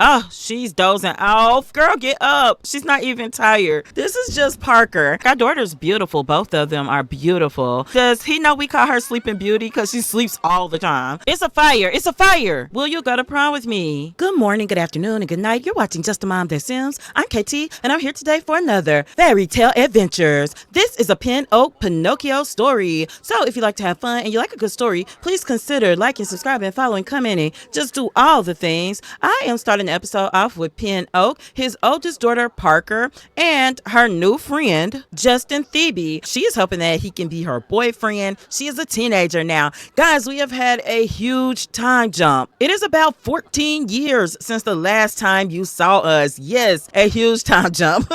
Oh, she's dozing off. Girl, get up. She's not even tired. This is just Parker. Our daughter's beautiful. Both of them are beautiful. Does he know we call her Sleeping Beauty? Because she sleeps all the time. It's a fire. It's a fire. Will you go to prom with me? Good morning, good afternoon, and good night. You're watching Just a Mom That Sims. I'm KT, and I'm here today for another fairy tale adventures. This is a Pinocchio story. So if you like to have fun and you like a good story, please consider liking, subscribing, following, commenting. Just do all the things. I am starting the episode off with Pinocchio, his oldest daughter Parker, and her new friend Justin Phoebe. She is hoping that he can be her boyfriend. She is a teenager now. Guys, we have had a huge time jump. It is about 14 years since the last time you saw us. Yes, a huge time jump.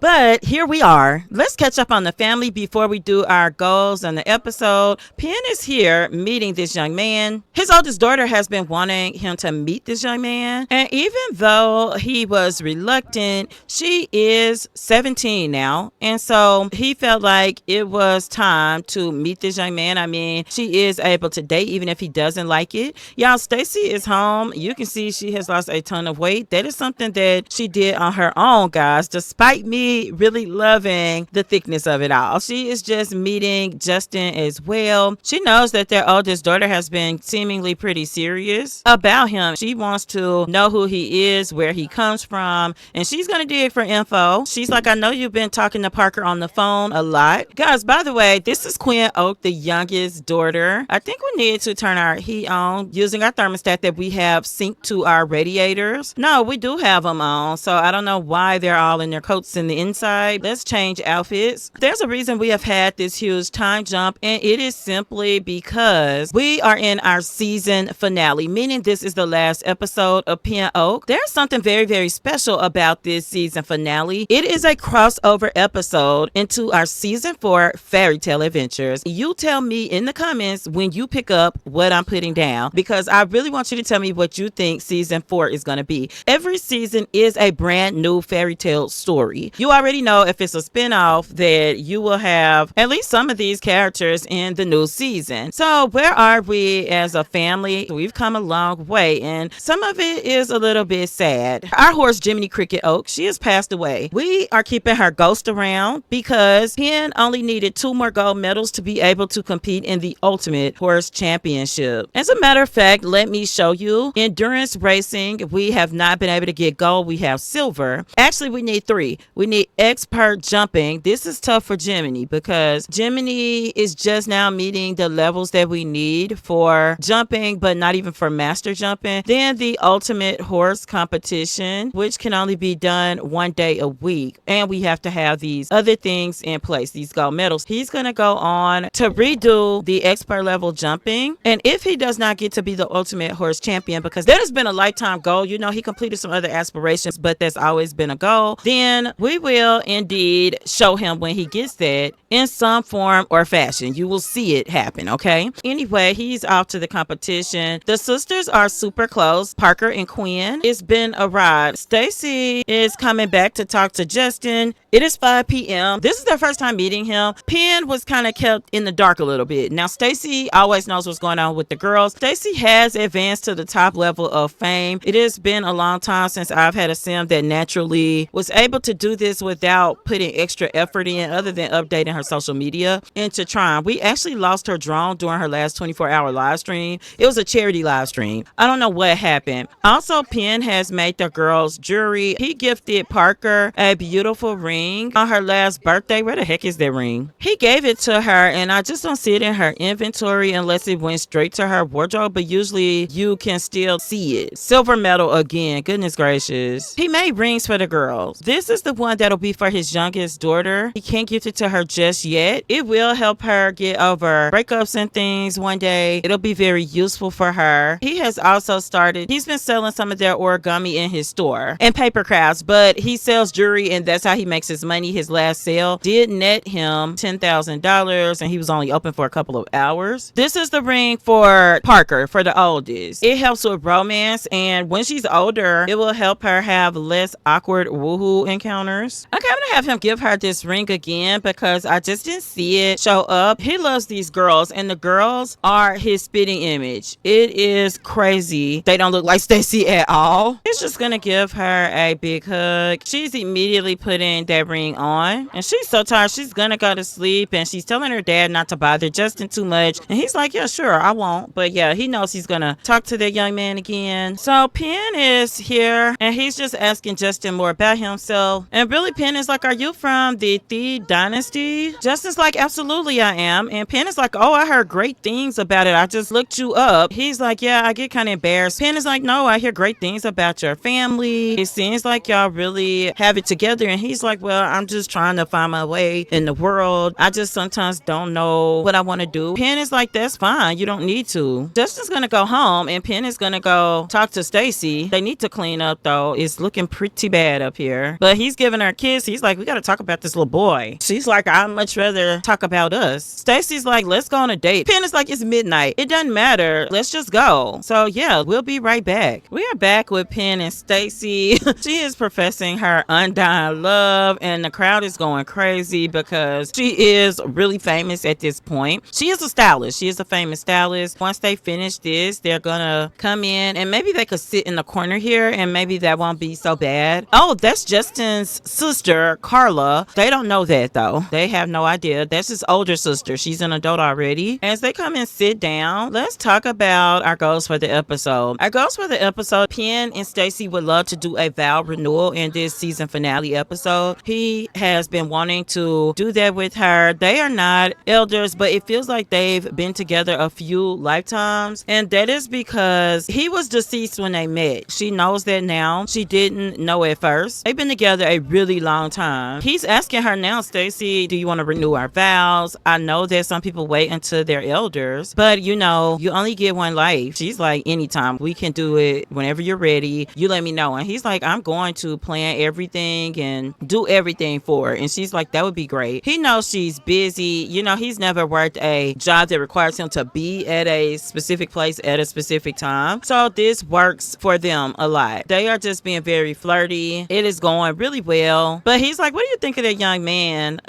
But here we are. Let's catch up on the family before we do our goals on the episode. Penn is here meeting this young man. His oldest daughter has been wanting him to meet this young man. And even though he was reluctant, she is 17 now. And so he felt like it was time to meet this young man. I mean, she is able to date even if he doesn't like it. Y'all, Stacy is home. You can see she has lost a ton of weight. That is something that she did on her own, guys, despite me really loving the thickness of it all. She is just meeting Justin as well. She knows that their oldest daughter has been seemingly pretty serious about him. She wants to know who he is, where he comes from, and she's going to dig for info. She's like, I know you've been talking to Parker on the phone a lot. Guys, by the way, this is Quinn Oak, the youngest daughter. I think we need to turn our heat on using our thermostat that we have synced to our radiators. No, we do have them on, so I don't know why they're all in their coats in the inside. Let's change outfits. There's a reason we have had this huge time jump, and it is simply because we are in our season finale, meaning this is the last episode of Penn Oak. There's something very, very special about this season finale. It is a crossover episode into our season 4 fairy tale adventures. You tell me in the comments when you pick up what I'm putting down, because I really want you to tell me what you think season 4 is going to be. Every season is a brand new fairy tale story. You already know if it's a spinoff that you will have at least some of these characters in the new season. So where are we as a family? We've come a long way, and some of it is a little bit sad. Our horse, Jiminy Cricket Oak, she has passed away. We are keeping her ghost around because Penn only needed 2 more gold medals to be able to compete in the Ultimate Horse Championship. As a matter of fact, let me show you. Endurance racing, we have not been able to get gold. We have silver. Actually, we need 3. We need expert jumping. This is tough for Jiminy because Jiminy is just now meeting the levels that we need for jumping, but not even for master jumping. Then the ultimate horse competition, which can only be done 1 day a week. And we have to have these other things in place, these gold medals. He's going to go on to redo the expert level jumping. And if he does not get to be the ultimate horse champion, because that has been a lifetime goal, you know, he completed some other aspirations, but that's always been a goal, then we will indeed show him when he gets that in some form or fashion. You will see it happen, okay? Anyway, he's off to the competition. The sisters are super close, Parker and Quinn. It's been a ride. Stacy is coming back to talk to Justin. It is 5 p.m. This is their first time meeting him. Penn was kind of kept in the dark a little bit. Now, Stacy always knows what's going on with the girls. Stacy has advanced to the top level of fame. It has been a long time since I've had a sim that naturally was able to do this without putting extra effort in other than updating her social media into Tron. We actually lost her drone during her last 24-hour live stream. It was a charity live stream. I don't know what happened. Also, Penn has made the girls jewelry. He gifted Parker a beautiful ring on her last birthday. Where the heck is that ring? He gave it to her, and I just don't see it in her inventory unless it went straight to her wardrobe, but usually you can still see it. Silver medal again. Goodness gracious. He made rings for the girls. This is the one that'll be for his youngest daughter. He can't gift it to her just yet. It will help her get over breakups and things one day. It'll be very useful for her. He has also he's been selling some of their origami in his store and paper crafts, but he sells jewelry and that's how he makes his money. His last sale did net him $10,000 and he was only open for a couple of hours. This is the ring for Parker, for the oldest. It helps with romance, and when she's older, it will help her have less awkward woohoo encounters. rumors. Okay, I'm gonna have him give her this ring again because I just didn't see it show up. He loves these girls, and the girls are his spitting image. It is crazy. They don't look like Stacy at all. He's just gonna give her a big hug. She's immediately putting that ring on, and she's so tired. She's gonna go to sleep, and she's telling her dad not to bother Justin too much. And he's like, yeah, sure, I won't. But yeah, he knows he's gonna talk to that young man again. So Penn is here, and he's just asking Justin more about himself. And really, Penn is like, are you from the dynasty? Justin's like, absolutely I am. And Penn is like, oh, I heard great things about it. I just looked you up. He's like, yeah, I get kind of embarrassed. Penn is like, no, I hear great things about your family. It seems like y'all really have it together. And he's like, well, I'm just trying to find my way in the world. I just sometimes don't know what I want to do. Penn is like, that's fine. You don't need to. Justin's gonna go home, and Penn is gonna go talk to Stacy. They need to clean up though. It's looking pretty bad up here. But he's giving her a kiss. He's like, we gotta talk about this little boy. She's like, I'd much rather talk about us. Stacy's like, let's go on a date. Penn is like, it's midnight. It doesn't matter. Let's just go. So yeah, we'll be right back. We are back with Penn and Stacy. She is professing her undying love, and the crowd is going crazy because she is really famous at this point. She is a stylist. She is a famous stylist. Once they finish this, they're gonna come in, and maybe they could sit in the corner here, and maybe that won't be so bad. Oh, that's Justin's sister, Carla. They don't know that though. They have no idea. That's his older sister. She's an adult already. As they come and sit down, let's talk about our goals for the episode. Our goals for the episode, Penn and Stacy would love to do a vow renewal in this season finale episode. He has been wanting to do that with her. They are not elders, but it feels like they've been together a few lifetimes, and that is because he was deceased when they met. She knows that now. She didn't know at first. They've been together a really long time. He's asking her now, Stacy, do you want to renew our vows? I know that some people wait until they're elders, but you know, you only get one life. She's like, anytime. We can do it whenever you're ready. You let me know. And he's like, I'm going to plan everything and do everything for her. And she's like, that would be great. He knows she's busy. You know, he's never worked a job that requires him to be at a specific place at a specific time. So this works for them a lot. They are just being very flirty. It is going really well. But he's like, what do you think of that young man,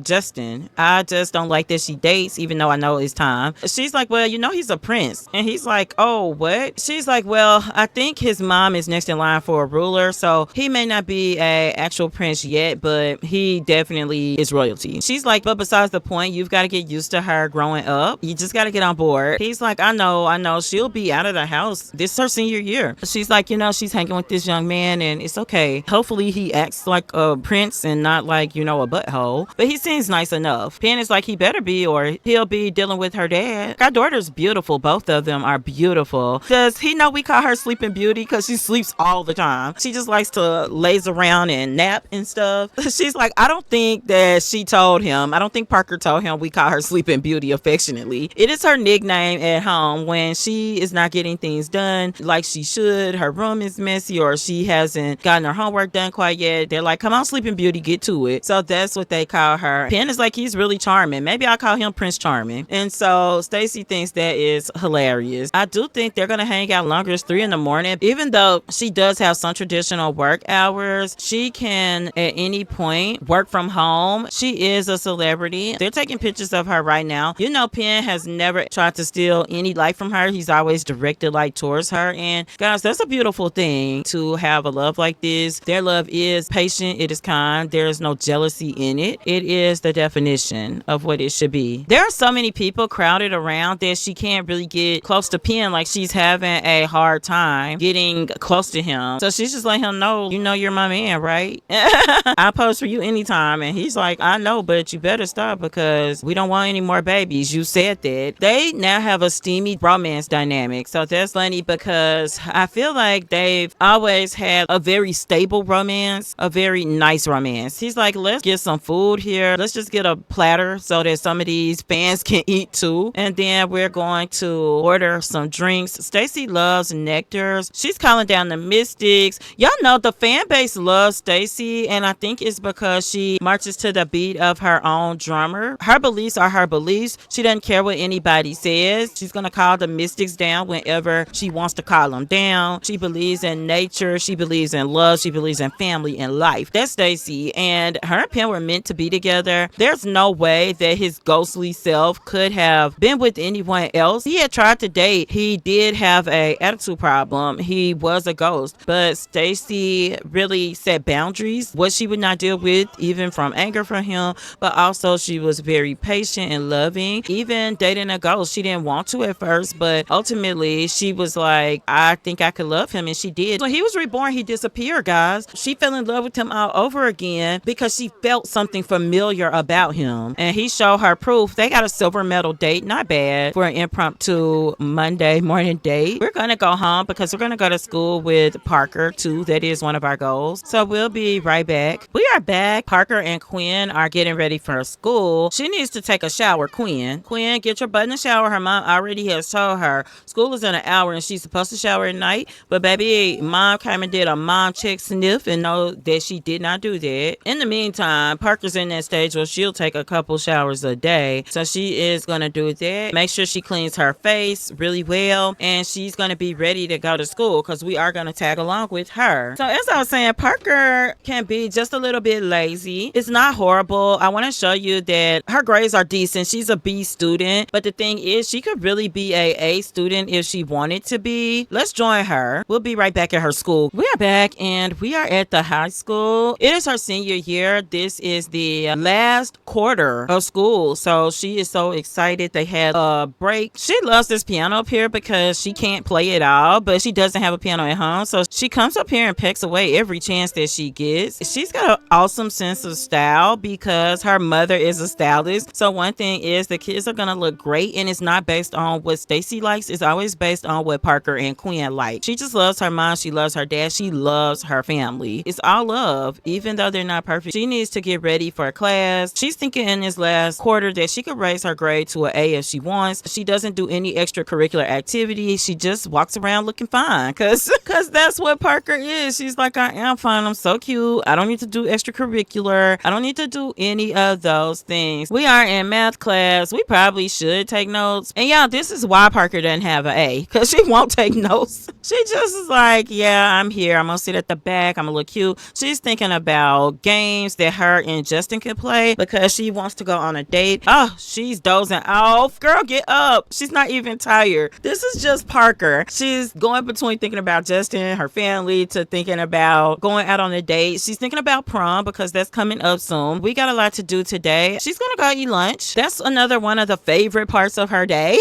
Justin? I just don't like that she dates, even though I know it's time. She's like, well, you know, he's a prince. And he's like, oh, what? She's like, well, I think his mom is next in line for a ruler, so he may not be a actual prince yet, but he definitely is royalty. She's like, but besides the point, you've got to get used to her growing up. You just got to get on board. He's like, I know. She'll be out of the house. This is her senior year. She's like, you know, she's hanging with this young man, and it's okay. Hopefully he acts like a prince and not like, you know, a butthole. But he seems nice enough. Penn is like, he better be, or he'll be dealing with her dad. Our daughter's beautiful. Both of them are beautiful. Does he know we call her Sleeping Beauty? Because she sleeps all the time. She just likes to laze around and nap and stuff. She's like, I don't think that she told him. I don't think Parker told him we call her Sleeping Beauty affectionately. It is her nickname at home when she is not getting things done like she should. Her room is messy, or she hasn't gotten her homework done quite yet. They're like, come on, Sleeping Beauty, get to it. So that's what they call her. Penn is like, he's really charming. Maybe I'll call him Prince Charming. And so Stacy thinks that is hilarious. I do think they're gonna hang out longer. It's 3 a.m. Even though she does have some traditional work hours, she can at any point work from home. She is a celebrity. They're taking pictures of her right now. You know, Penn has never tried to steal any light from her. He's always directed light towards her. And guys, that's a beautiful thing to have a love like this. Their love is patient. It is kind. There is no jealousy in it. It is the definition of what it should be. There are so many people crowded around that she can't really get close to Penn. Like, she's having a hard time getting close to him. So she's just letting him know, you know, you're my man, right? I pose for you anytime. And he's like, I know, but you better stop because we don't want any more babies. You said that. They now have a steamy romance dynamic. So that's funny because I feel like they've always had a very stable romance, a very nice romance. He's like, let's get some food here. Let's just get a platter so that some of these fans can eat too. And then we're going to order some drinks. Stacy loves nectars. She's calling down the mystics. Y'all know the fan base loves Stacy, and I think it's because she marches to the beat of her own drummer. Her beliefs are her beliefs. She doesn't care what anybody says. She's gonna call the mystics down whenever she wants to call them down. She believes in nature. She believes in love. She believes in family and life. life. That's Stacy, and her and Penn were meant to be together. There's no way that his ghostly self could have been with anyone else. He had tried to date. He did have a attitude problem. He was a ghost, but Stacy really set boundaries, what she would not deal with, even from anger from him, but also she was very patient and loving. Even dating a ghost, she didn't want to at first, but ultimately she was like, I think I could love him, and she did. When he was reborn, he disappeared, guys. She fell in love with him all over again because she felt something familiar about him, and he showed her proof. They got a silver medal date, not bad for an impromptu Monday morning date. We're gonna go home because we're gonna go to school with Parker too. That is one of our goals. So we'll be right back. We are back. Parker and Quinn are getting ready for school. She needs to take a shower. Quinn, get your butt in the shower. Her mom already has told her school is in an hour and she's supposed to shower at night, but baby, mom came and did a mom check sniff and know that she did not do that. In the meantime, Parker's in that stage where she'll take a couple showers a day, so she is gonna do that. Make sure she cleans her face really well, and she's gonna be ready to go to school because we are gonna tag along with her. So as I was saying, Parker can be just a little bit lazy. It's not horrible. I want to show you that her grades are decent. She's a B student, but the thing is, she could really be a student if she wanted to be. Let's join her. We'll be right back at her school. We are back and we are at the high school. It is her senior year. This is the last quarter of school, so she is so excited. They had a break. She loves this piano up here because she can't play it all, but she doesn't have a piano at home, so she comes up here and pecks away every chance that she gets. She's got an awesome sense of style because her mother is a stylist. So one thing is, the kids are gonna look great, and it's not based on what Stacy likes. It's always based on what Parker and Quinn like. She just loves her mom. She loves her dad. She loves her family. It's all love, even though they're not perfect. She needs to get ready for class. She's thinking in this last quarter that she could raise her grade to an A if she wants. She doesn't do any extracurricular activities. She just walks around looking fine because that's what Parker is. She's like, I am fine. I'm so cute. I don't need to do extracurricular. I don't need to do any of those things. We are in math class. We probably should take notes. And yeah, this is why Parker doesn't have an A, because she won't take notes. She just is like, yeah, I'm here. I'm going to sit at the back. I'm going to look cute. She's thinking about games that her and Justin can play because she wants to go on a date. Oh, she's dozing off. Girl, get up. She's not even tired. This is just Parker. She's going between thinking about Justin, her family, to thinking about going out on a date. She's thinking about prom because that's coming up soon. We got a lot to do today. She's going to go eat lunch. That's another one of the favorite parts of her day.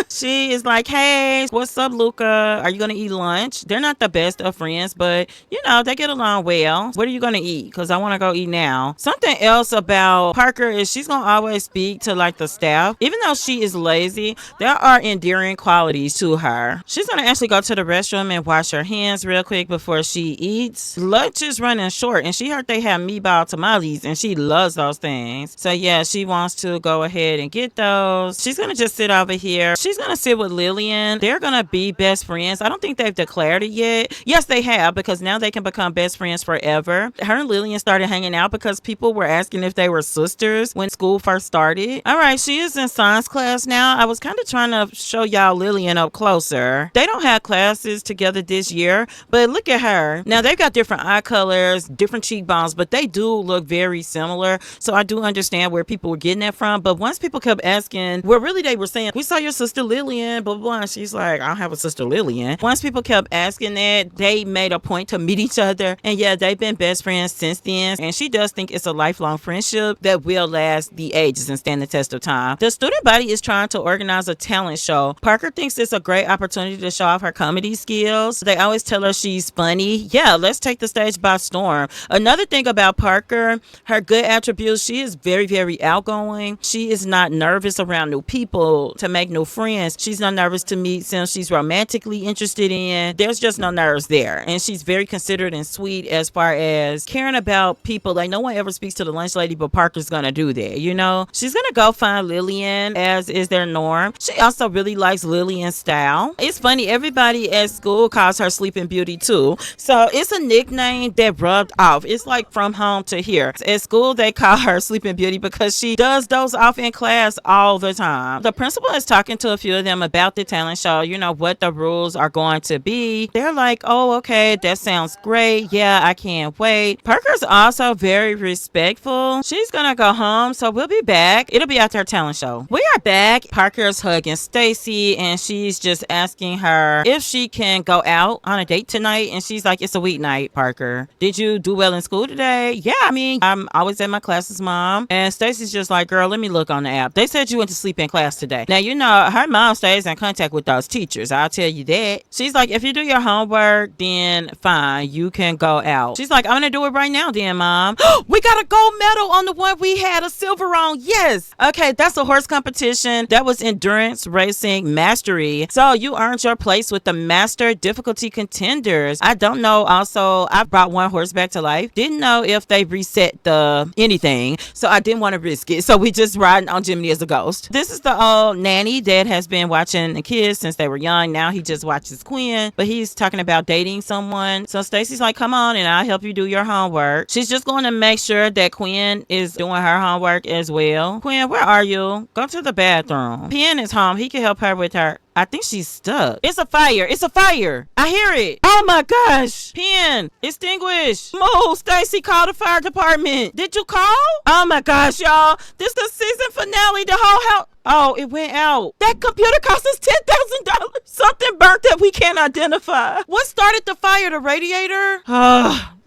She is like, hey, what's up, Luca? Are you going to eat lunch? They're not the best of friends, but you know, they get along well. What are you going to eat? Because I want to go eat now. Something else about Parker is she's going to always speak to like the staff. Even though she is lazy, there are endearing qualities to her. She's going to actually go to the restroom and wash her hands real quick before she eats. Lunch is running short, and she heard they have meatball tamales, and she loves those things. So yeah, she wants to go ahead and get those. She's going to just sit over here. She's going to sit with Lillian. They're going to be best friends. I don't think they've declared it yet. Yes, they have, because now they can become best friends forever. Her and Lillian started hanging out because people were asking if they were sisters when school first started. All right, she is in science class now. I was kind of trying to show y'all Lillian up closer. They don't have classes together this year, but look at her. Now, they've got different eye colors, different cheekbones, but they do look very similar. So I do understand where people were getting that from. But once people kept asking, well, really, they were saying, we saw your sister Lillian, blah, blah, blah. And she's like, I don't have a sister Lillian. Once people kept asking that, they made a point to meet each other. And yeah, they've been best friends since then. And she does think it's a lifelong friendship that will last the ages and stand the test of time. The student body is trying to organize a talent show. Parker thinks it's a great opportunity to show off her comedy skills. They always tell her she's funny. Yeah, let's take the stage by storm. Another thing about Parker, her good attributes, she is very, very outgoing. She is not nervous around new people, to make new friends. She's not nervous to meet some she's romantically interested in. There's just no nerves there. And she's very considerate and sweet as far as caring about people. Like, no one ever speaks to the lunch lady, but Parker's gonna do that, you know? She's gonna go find Lillian, as is their norm. She also really likes Lillian's style. It's funny, everybody at school calls her Sleeping Beauty too. So it's a nickname that rubbed off. It's like from home to here. At school, they call her Sleeping Beauty because she does doze off in class all the time. The principal is talking to a few of them about the talent show, you know, what the rules are going to be. They're like, oh, okay, that sounds great. Yeah, I can't wait. Parker's also very respectful. She's gonna go home, so we'll be back. It'll be after her talent show. We are back. Parker's hugging Stacy, and she's just asking her if she can go out on a date tonight. And she's like, it's a weeknight, Parker. Did you do well in school today? Yeah, I mean, I'm always at my classes, Mom. And Stacy's just like, girl, let me look on the app. They said you went to sleep in class today. Now, you know, her mom stays in contact with those teachers. I'll tell you that. She's like, if you do your homework, then fine, you can go out. She's like, I'm gonna do it right now then, Mom. We got a gold medal on the one we had a silver on. Yes. Okay, that's a horse competition. That was endurance racing mastery. So you earned your place with the master difficulty contenders. I don't know. Also, I brought one horse back to life. Didn't know if they reset the anything, so I didn't want to risk it. So we just riding on Jiminy as a ghost. This is the old nanny that has been watching the kids since they were young. Now he just watches Quinn, but he's talking about dating someone. So Stacy's like, come on and I'll help you do your homework. She's just going to make sure that Quinn is doing her homework as well. Quinn, where are you? Go to the bathroom. Penn is home. He can help her with her. I think she's stuck. It's a fire. It's a fire. I hear it. Oh my gosh. Penn, extinguish. Move. Stacy, call the fire department. Did you call? Oh my gosh, y'all. This the season finale. The whole house. Oh, it went out. That computer cost us $10,000. Something burnt that we can't identify. What started the fire? The radiator?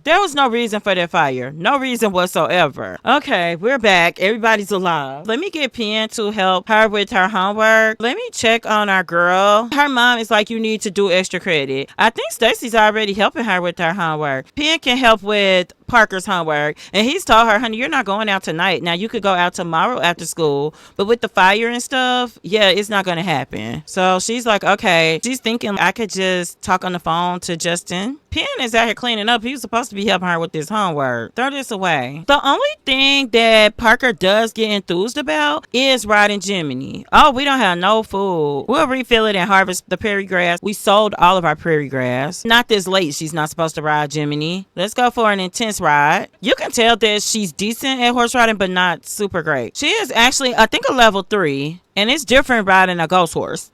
There was no reason for that fire. No reason whatsoever. Okay, we're back. Everybody's alive. Let me get Penn to help her with her homework. Let me check on our girl. Her mom is like, you need to do extra credit. I think Stacy's already helping her with her homework. Penn can help with Parker's homework, and he's told her, honey, you're not going out tonight. Now you could go out tomorrow after school, but with the fire and stuff, yeah, it's not going to happen. So she's like, okay. She's thinking I could just talk on the phone to Justin. Penn is out here cleaning up. He was supposed to be helping her with this homework. Throw this away. The only thing that Parker does get enthused about is riding Jiminy. Oh, we don't have no food. We'll refill it and harvest the prairie grass. We sold all of our prairie grass. Not this late. She's not supposed to ride Jiminy. Let's go for an intense ride. You can tell that she's decent at horse riding, but not super great. She is actually, I think, a level 3. And it's different riding a ghost horse.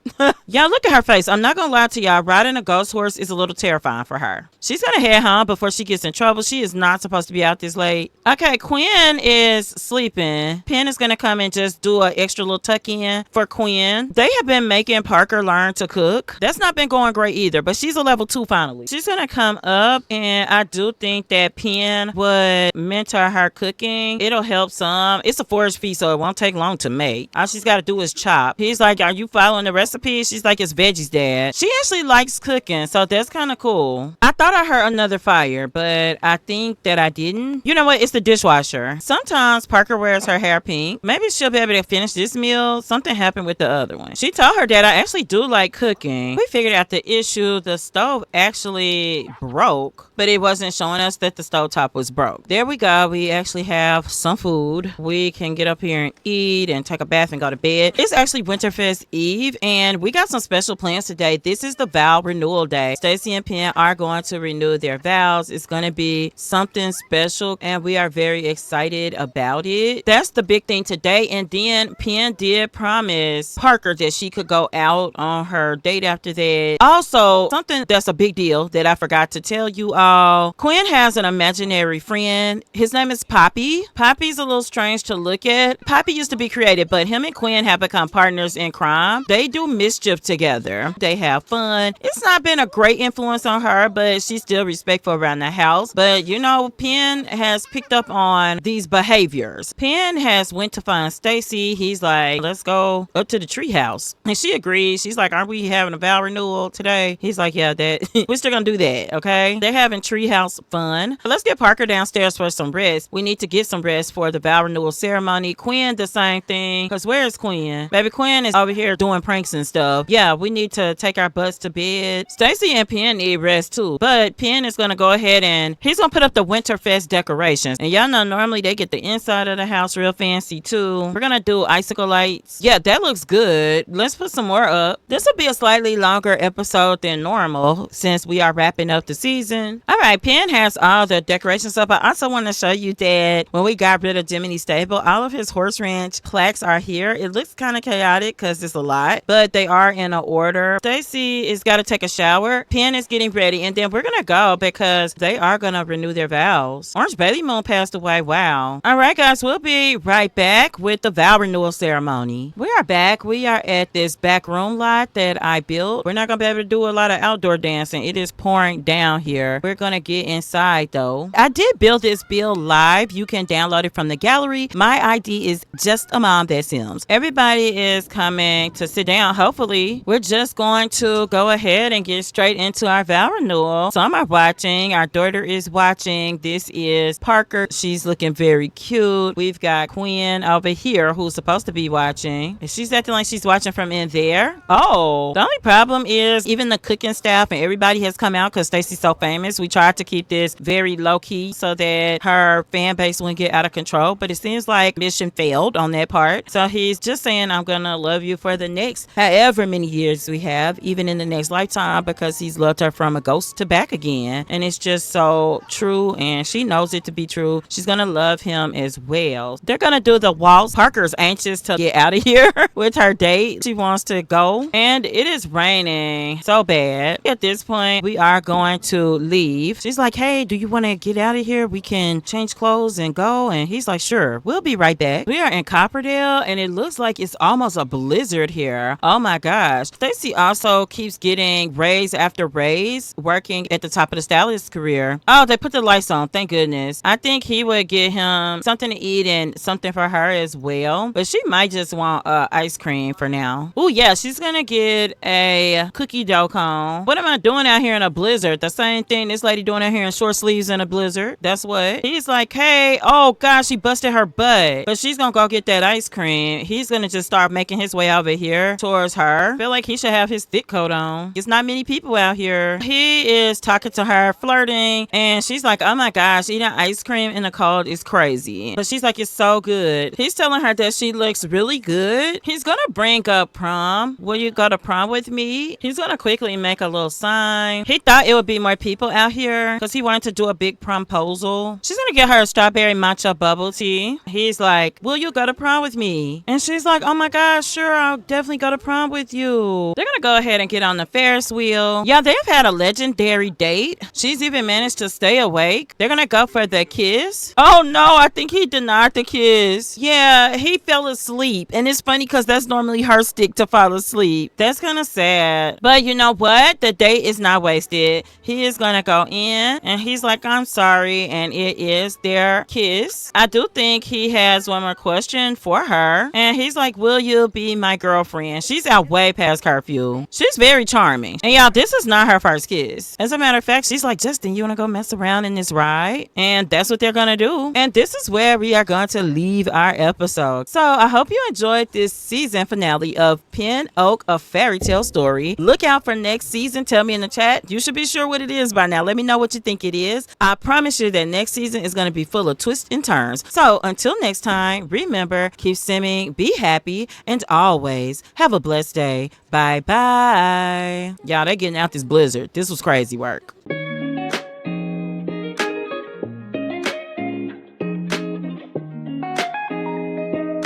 Y'all, look at her face. I'm not gonna lie to y'all. Riding a ghost horse is a little terrifying for her. She's gonna head home before she gets in trouble. She is not supposed to be out this late. Okay, Quinn is sleeping. Penn is gonna come and just do an extra little tuck in for Quinn. They have been making Parker learn to cook. That's not been going great either, but she's a level 2 finally. She's gonna come up, and I do think that Penn would mentor her cooking. It'll help some. It's a forage feast, so it won't take long to make. All she's gotta do is chop. He's like, are you following the recipe? She's like, it's veggies, Dad. She actually likes cooking, so that's kind of cool. I thought I heard another fire, but I think that I didn't. You know what? It's the dishwasher. Sometimes Parker wears her hair pink. Maybe she'll be able to finish this meal. Something happened with the other one. She told her dad, I actually do like cooking. We figured out the issue. The stove actually broke, but it wasn't showing us that the stovetop was broke. There we go. We actually have some food. We can get up here and eat and take a bath and go to bed. It's actually Winterfest Eve, and we got some special plans today. This is the Vow Renewal Day. Stacy and Penn are going to renew their vows. It's going to be something special, and we are very excited about it. That's the big thing today. And then Penn did promise Parker that she could go out on her date after that. Also, something that's a big deal that I forgot to tell you all. Quinn has an imaginary friend. His name is Poppy. Poppy's a little strange to look at. Poppy used to be created, but him and Quinn have become partners in crime. They do mischief together. They have fun. It's not been a great influence on her, but she's still respectful around the house. But you know, Penn has picked up on these behaviors. Penn has went to find Stacy. He's like, let's go up to the tree house. And she agrees. She's like, aren't we having a vow renewal today? He's like, yeah, that we're still gonna do that. Okay. They're having treehouse fun. Let's get Parker downstairs for some rest. We need to get some rest for the vow renewal ceremony. Quinn, the same thing. Because where is Quinn? Baby Quinn is over here doing pranks and stuff. Yeah, we need to take our butts to bed. Stacy and Penn need rest too. But Penn is going to go ahead and he's going to put up the Winterfest decorations. And y'all know normally they get the inside of the house real fancy too. We're going to do icicle lights. Yeah, that looks good. Let's put some more up. This will be a slightly longer episode than normal since we are wrapping up the season. All right, Penn has all the decorations up. I also want to show you that when we got rid of Jiminy's stable, all of his horse ranch plaques are here. It looks kind kind of chaotic because it's a lot, but they are in an order. Stacy is got to take a shower. Penn is getting ready, and then we're gonna go because they are gonna renew their vows. Orange Baby Moon passed away. Wow. All right, guys, we'll be right back with the vow renewal ceremony. We are back. We are at this back room lot that I built. We're not gonna be able to do a lot of outdoor dancing. It is pouring down here. We're gonna get inside though. I did build this build live. You can download it from the gallery. My ID is just a mom that Sims. Everybody is coming to sit down. Hopefully, we're just going to go ahead and get straight into our vow renewal. Some are watching. Our daughter is watching. This is Parker. She's looking very cute. We've got Quinn over here who's supposed to be watching. And she's acting like she's watching from in there. Oh, the only problem is even the cooking staff and everybody has come out because Stacy's so famous. We tried to keep this very low key so that her fan base wouldn't get out of control, but it seems like mission failed on that part. So he's just saying, I'm gonna love you for the next however many years we have, even in the next lifetime, because he's loved her from a ghost to back again. And it's just so true, and she knows it to be true. She's gonna love him as well. They're gonna do the waltz. Parker's anxious to get out of here with her date. She wants to go, and it is raining so bad. At this point, we are going to leave. She's like, hey, do you want to get out of here? We can change clothes and go. And he's like, sure, we'll be right back. We are in Copperdale, and it looks like it's almost a blizzard here. Oh my gosh. Stacy also keeps getting raise after raise working at the top of the stylist career. Oh, they put the lights on. Thank goodness. I think he would get him something to eat and something for her as well. But she might just want ice cream for now. Oh yeah, she's gonna get a cookie dough cone. What am I doing out here in a blizzard? The same thing this lady doing out here in short sleeves in a blizzard. That's what. He's like, hey, oh gosh, she busted her butt. But she's gonna go get that ice cream. He's gonna just start making his way over here towards her. Feel like he should have his thick coat on. There's not many people out here. He is talking to her, flirting, and she's like, oh my gosh, eating ice cream in the cold is crazy. But she's like, it's so good. He's telling her that she looks really good. He's gonna bring up prom. Will you go to prom with me? He's gonna quickly make a little sign. He thought it would be more people out here because he wanted to do a big promposal. She's gonna get her a strawberry matcha bubble tea. He's like, will you go to prom with me? And she's like, oh my gosh, sure, I'll definitely go to prom with you. They're gonna go ahead and get on the Ferris wheel. Yeah, they've had a legendary date. She's even managed to stay awake. They're gonna go for the kiss. Oh no, I think he denied the kiss. Yeah, he fell asleep. And it's funny because that's normally her stick to fall asleep. That's kind of sad. But you know what? The date is not wasted. He is gonna go in and he's like, I'm sorry. And it is their kiss. I do think he has one more question for her. And he's like, will you be my girlfriend? She's out way past curfew. She's very charming. And y'all, this is not her first kiss. As a matter of fact, she's like, Justin, you want to go mess around in this ride? And that's what they're gonna do. And this is where we are going to leave our episode. So I hope you enjoyed this season finale of Pin Oak, a fairy tale story. Look out for next season. Tell me in the chat. You should be sure what it is by now. Let me know what you think it is. I promise you that next season is going to be full of twists and turns. So until next time, remember, keep simming, be happy, and always have a blessed day. Bye bye. Y'all, they getting out this blizzard. This was crazy work.